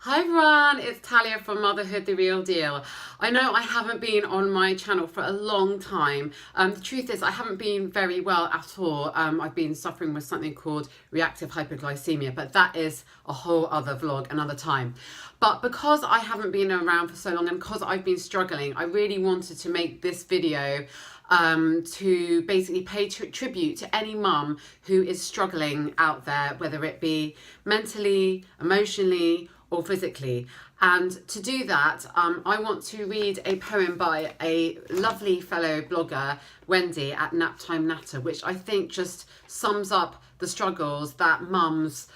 Hi everyone, it's Talia from Motherhood, The Real Deal. I know I haven't been on my channel for a long time. The truth is I haven't been very well at all. I've been suffering with something called reactive hypoglycemia, but that is a whole other vlog another time. But because I haven't been around for so long and because I've been struggling, I really wanted to make this video to basically pay tribute to any mum who is struggling out there, whether it be mentally, emotionally, or physically. And to do that, I want to read a poem by a lovely fellow blogger, Wendy at Naptime Natter, which I think just sums up the struggles that mums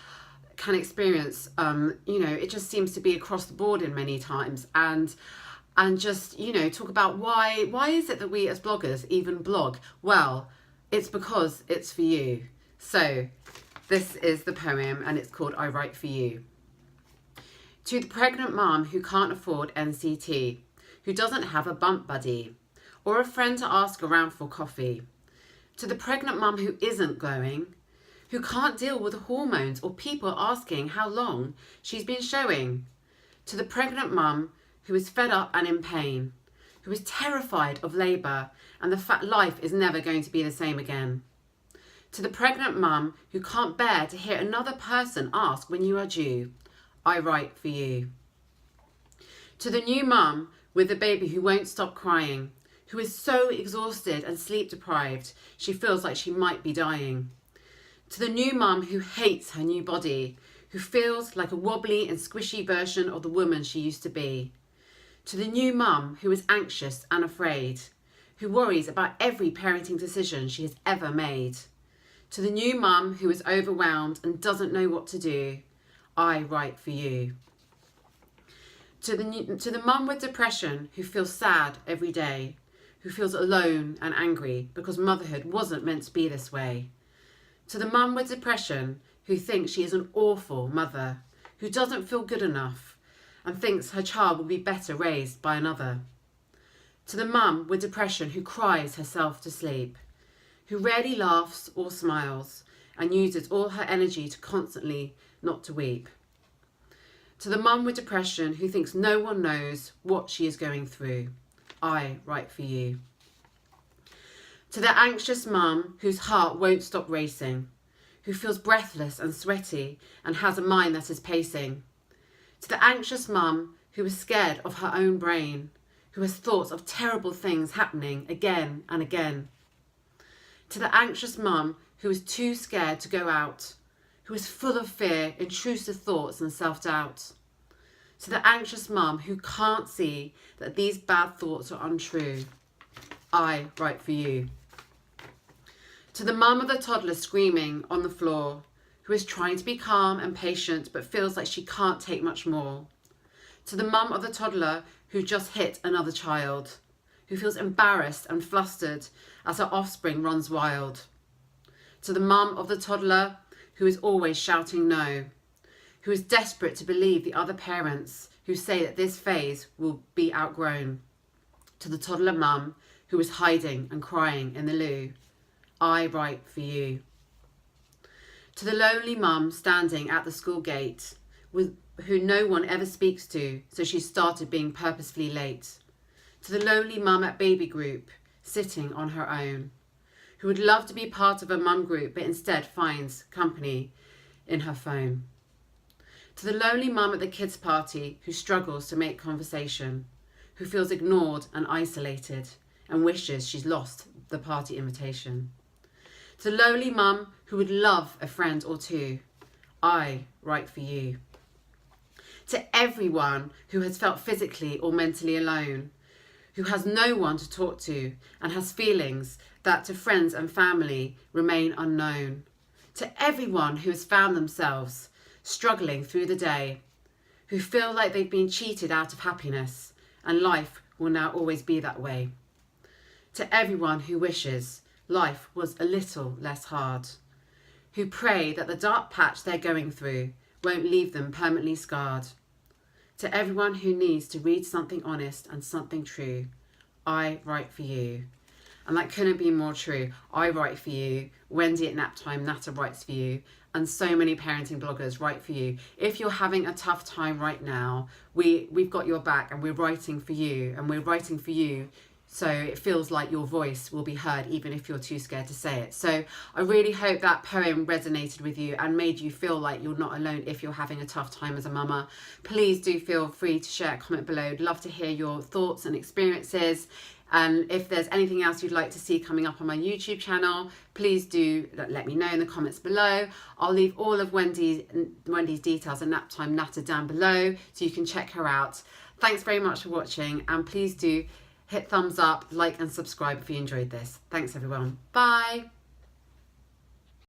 can experience. It just seems to be across the board in many times. And just, talk about why is it that we as bloggers even blog? Well, it's because it's for you. So this is the poem and it's called I Write For You. To the pregnant mum who can't afford NCT, who doesn't have a bump buddy, or a friend to ask around for coffee. To the pregnant mum who isn't glowing, who can't deal with hormones or people asking how long she's been showing. To the pregnant mum who is fed up and in pain, who is terrified of labour and the fact life is never going to be the same again. To the pregnant mum who can't bear to hear another person ask when you are due, I write for you. To the new mum with the baby who won't stop crying, who is so exhausted and sleep deprived, she feels like she might be dying. To the new mum who hates her new body, who feels like a wobbly and squishy version of the woman she used to be. To the new mum who is anxious and afraid, who worries about every parenting decision she has ever made. To the new mum who is overwhelmed and doesn't know what to do, I write for you. To the mum with depression who feels sad every day, who feels alone and angry because motherhood wasn't meant to be this way. To the mum with depression who thinks she is an awful mother, who doesn't feel good enough and thinks her child will be better raised by another. To the mum with depression who cries herself to sleep, who rarely laughs or smiles and uses all her energy to constantly not to weep. To the mum with depression who thinks no one knows what she is going through, I write for you. To the anxious mum whose heart won't stop racing, who feels breathless and sweaty and has a mind that is pacing. To the anxious mum who is scared of her own brain, who has thoughts of terrible things happening again and again. To the anxious mum who is too scared to go out, who is full of fear, intrusive thoughts and self-doubt. To the anxious mum who can't see that these bad thoughts are untrue, I write for you. To the mum of the toddler screaming on the floor, who is trying to be calm and patient but feels like she can't take much more. To the mum of the toddler who just hit another child, who feels embarrassed and flustered as her offspring runs wild. To the mum of the toddler who is always shouting no, who is desperate to believe the other parents who say that this phase will be outgrown. To the toddler mum who is hiding and crying in the loo, I write for you. To the lonely mum standing at the school gate, who no one ever speaks to, so she started being purposefully late. To the lonely mum at baby group, sitting on her own, who would love to be part of a mum group but instead finds company in her phone. To the lonely mum at the kids' party who struggles to make conversation, who feels ignored and isolated and wishes she's lost the party invitation. To the lonely mum who would love a friend or two, I write for you. To everyone who has felt physically or mentally alone, who has no one to talk to and has feelings that to friends and family remain unknown. To everyone who has found themselves struggling through the day, who feel like they've been cheated out of happiness and life will now always be that way. To everyone who wishes life was a little less hard, who pray that the dark patch they're going through won't leave them permanently scarred. To everyone who needs to read something honest and something true, I write for you. And that couldn't be more true. I write for you. Wendy at Naptime Natter writes for you. And so many parenting bloggers write for you. If you're having a tough time right now, we've got your back, and we're writing for you. And we're writing for you so it feels like your voice will be heard, even if you're too scared to say it. So I really hope that poem resonated with you and made you feel like you're not alone if you're having a tough time as a mama. Please do feel free to share a comment below. I'd love to hear your thoughts and experiences. And if there's anything else you'd like to see coming up on my YouTube channel, please do let me know in the comments below. I'll leave all of Wendy's details and Naptime Natter down below so you can check her out. Thanks very much for watching, and please do hit thumbs up, like and subscribe if you enjoyed this. Thanks everyone. Bye.